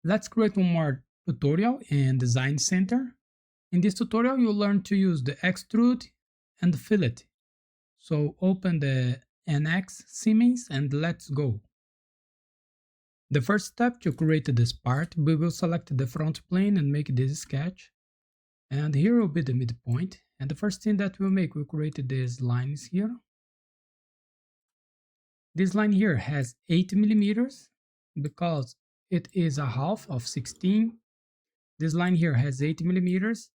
Let's create one more tutorial in Design Center. In this tutorial, you'll learn to use the extrude and the fillet. So open the NX Siemens and let's go. The first step to create this part, we will select the front plane and make this sketch. And here will be the midpoint. And the first thing that we'll make, we'll create these lines here. This line here has 8 millimeters because it is a half of 16. This line here has 8 millimeters.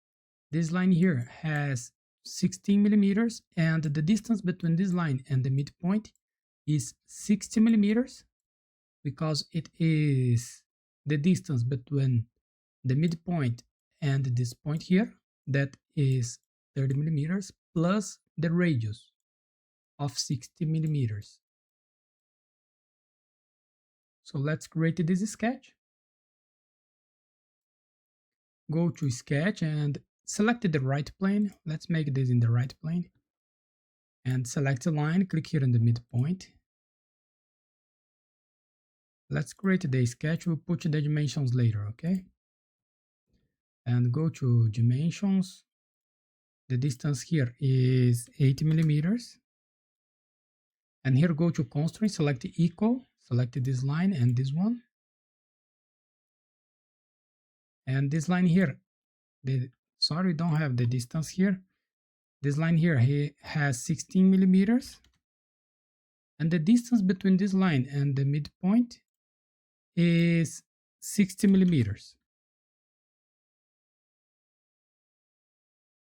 This line here has 16 millimeters, and the distance between this line and the midpoint is 60 millimeters because it is the distance between the midpoint and this point here, that is 30 millimeters, plus the radius of 60 millimeters. So let's create this sketch. Go to sketch and select the right plane. Let's make this in the right plane. And select a line, click here in the midpoint. Let's create the sketch, we'll put the dimensions later, okay? And go to dimensions. The distance here is 80 millimeters. And here go to constraint, select equal, select this line and this one. And this line here, sorry, don't have the distance here. This line here has 16 millimeters. And the distance between this line and the midpoint is 60 millimeters.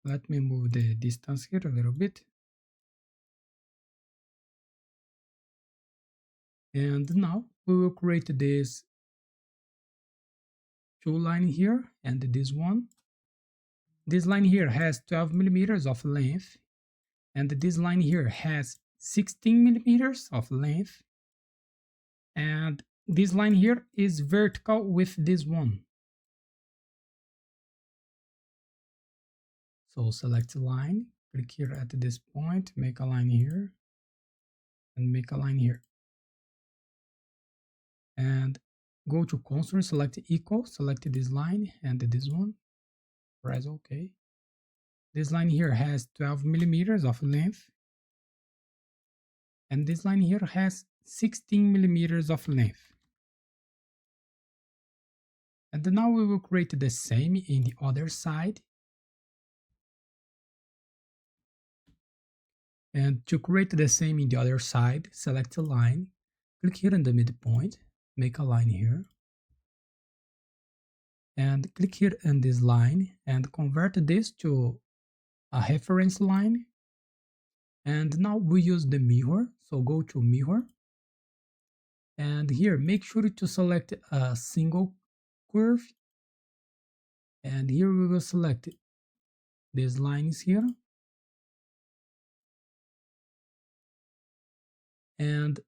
Let me move the distance here a little bit. And now we will create this two line here and this one. This line here has 12 millimeters of length, and this line here has 16 millimeters of length, and this line here is vertical with this one. So select a line, click here at this point, make a line here, and make a line here. And go to constraint, select equal, select this line and this one, press OK. This line here has 12 millimeters of length, and this line here has 16 millimeters of length. And now we will create the same in the other side. And to create the same in the other side, select a line, click here in the midpoint, make a line here, and click here in this line and convert this to a reference line. And now we use the mirror, so go to mirror, and here make sure to select a single curve, and here we will select these lines here, and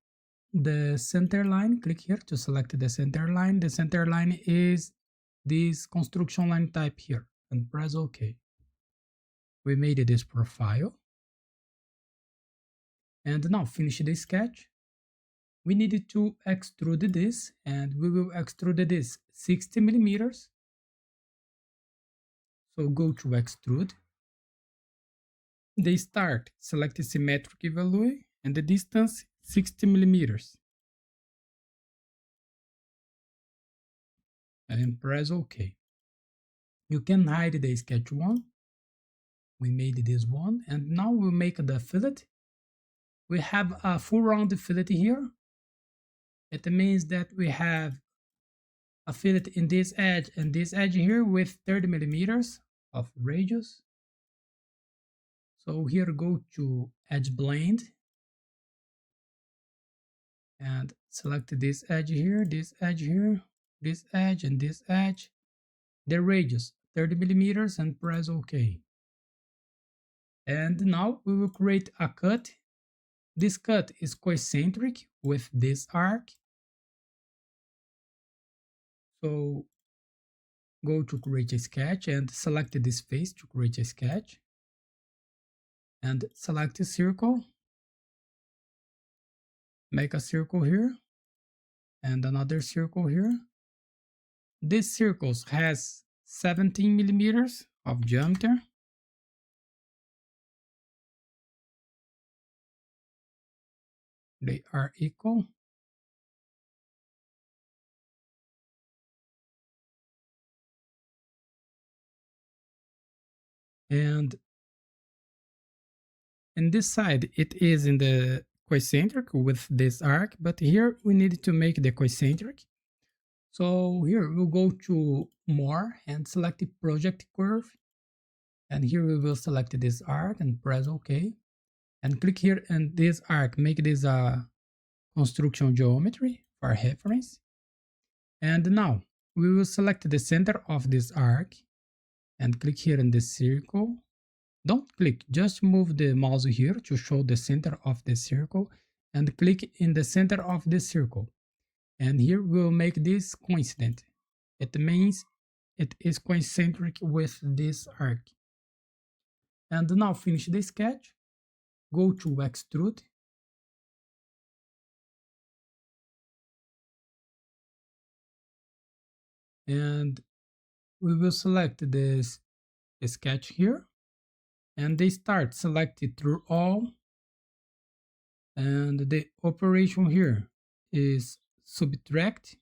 the center line, click here to select the center line. The center line is this construction line type here, and press OK. We made this profile. And now finish the sketch. We need to extrude this, and we will extrude this 60 millimeters. So go to extrude. The start, select symmetric value, and the distance 60 millimeters. And press OK. You can hide the sketch one. We made this one, and now we'll make the fillet. We have a full round fillet here. It means that we have a fillet in this edge and this edge here with 30 millimeters of radius. So here go to edge blend and select this edge here, this edge here, this edge and this edge. The radius 30 millimeters and press OK. And now we will create a cut. This cut is concentric with this arc. So go to create a sketch and select this face to create a sketch. And select a circle. Make a circle here. And another circle here. This circle has 17 millimeters of diameter. They are equal. And in this side, it is in the concentric with this arc, but here we need to make the concentric. So here we'll go to more and select the project curve. And here we will select this arc and press OK. And click here and this arc, make this a construction geometry for reference. And now we will select the center of this arc and click here in the circle. Don't click, just move the mouse here to show the center of the circle and click in the center of the circle. And here we'll make this coincident. It means it is concentric with this arc. And now finish the sketch. Go to Extrude. And we will select this sketch here. And they start selected through all. And the operation here is subtract.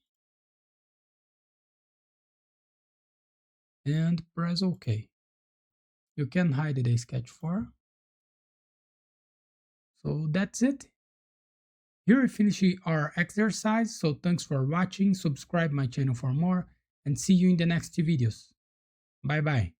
And press OK. You can hide the sketch for. So that's it. Here we finish our exercise. So thanks for watching. Subscribe my channel for more and see you in the next videos. Bye bye.